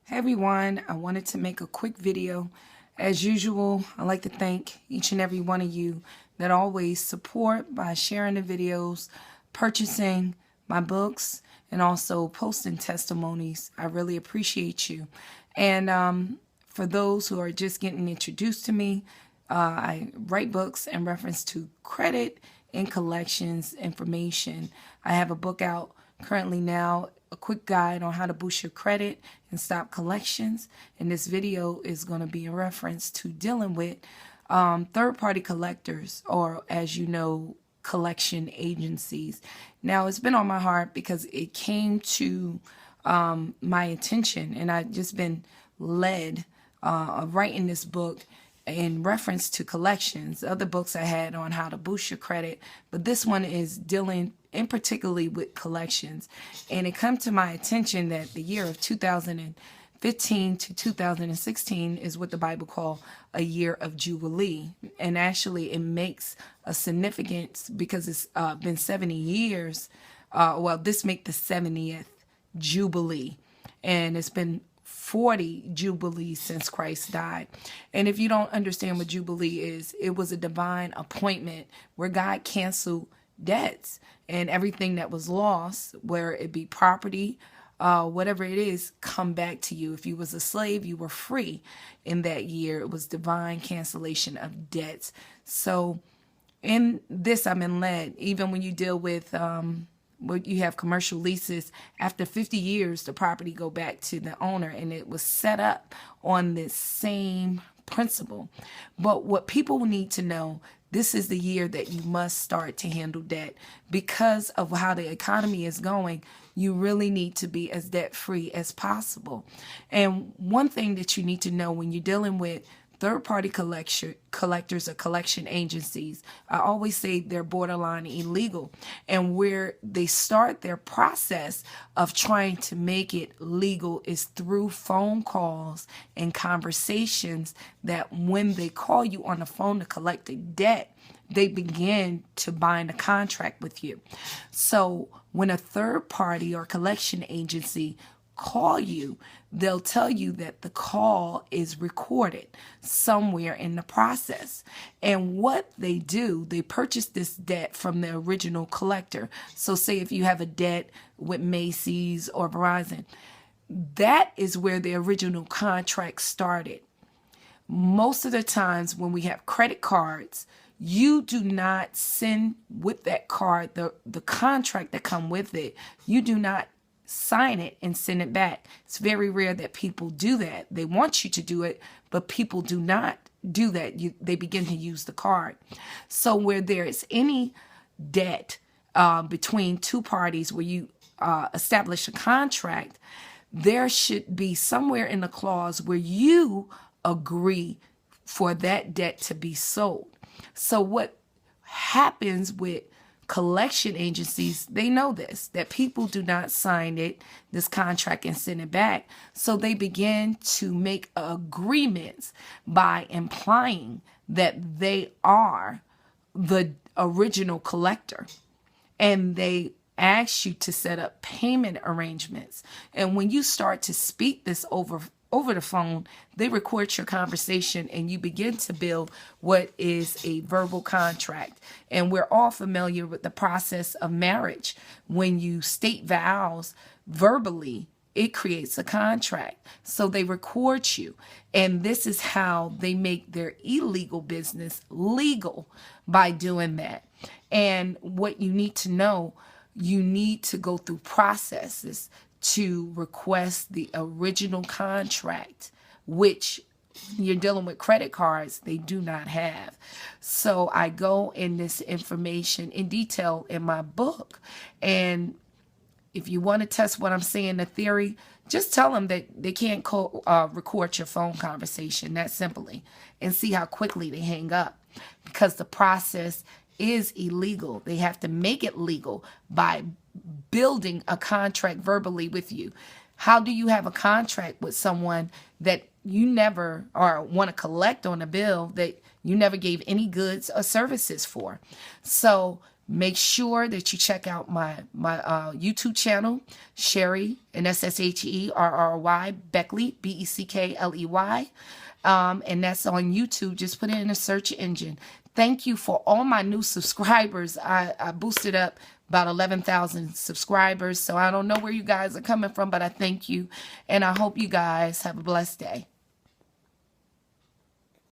Hey everyone, I wanted to make a quick video. As usual, I'd like to thank each and every one of you that always support by sharing the videos, purchasing my books, and also posting testimonies. I really appreciate you. And for those who are just getting introduced to me, I write books in reference to credit and collections information. I have a book out currently now, a quick guide on how to boost your credit and stop collections. And this video is going to be in reference to dealing with third-party collectors, or as you know, collection agencies. Now, it's been on my heart because it came to my attention, and I've just been led of writing this book in reference to collections. Other books I had on how to boost your credit, but this one is dealing in particularly with collections. And it come to my attention that the year of 2015 to 2016 is what the Bible call a year of Jubilee. And actually it makes a significance because it's been 70 years. Well, this make the 70th Jubilee. And it's been 40 Jubilees since Christ died. And if you don't understand what Jubilee is, it was a divine appointment where God canceled debts and everything that was lost, where it be property, whatever it is, come back to you. If you was a slave, you were free in that year. It was divine cancellation of debts. So in this, I'm in led, even when you deal with you have commercial leases, after 50 years, the property go back to the owner, and it was set up on this same principle. But what people need to know, this is the year that you must start to handle debt. Because of how the economy is going, you really need to be as debt-free as possible. And one thing that you need to know when you're dealing with third-party collectors or collection agencies, I always say they're borderline illegal. And where they start their process of trying to make it legal is through phone calls and conversations that when they call you on the phone to collect a debt, they begin to bind a contract with you. So when a third party or collection agency call you, they'll tell you that the call is recorded somewhere in the process. And what they do, they purchase this debt from the original collector. So say if you have a debt with Macy's or Verizon, that is where the original contract started. Most of the times when we have credit cards, you do not send with that card the contract that come with it. You do not sign it and send it back. It's very rare that people do that. They want you to do it, but people do not do that. They begin to use the card. So where there is any debt between two parties where you establish a contract, there should be somewhere in the clause where you agree for that debt to be sold. So what happens with collection agencies, they know this, that people do not sign this contract and send it back. So they begin to make agreements by implying that they are the original collector. And they ask you to set up payment arrangements. And when you start to speak this over the phone, they record your conversation and you begin to build what is a verbal contract. And we're all familiar with the process of marriage. When you state vows verbally, it creates a contract. So they record you. And this is how they make their illegal business legal, by doing that. And what you need to know, you need to go through processes to request the original contract, which you're dealing with credit cards, they do not have. So I go in this information in detail in my book. And if you want to test what I'm saying, the theory, just tell them that they can't record your phone conversation that simply, and see how quickly they hang up, because the process is illegal. They have to make it legal by building a contract verbally with you. How do you have a contract with someone that you never, or want to collect on a bill that you never gave any goods or services for? So Make sure that you check out my YouTube channel, Sherry, and SSHERRY, Beckley, BECKLEY. And that's on YouTube. Just put it in a search engine. Thank you for all my new subscribers. I boosted up about 11,000 subscribers. So I don't know where you guys are coming from, but I thank you. And I hope you guys have a blessed day.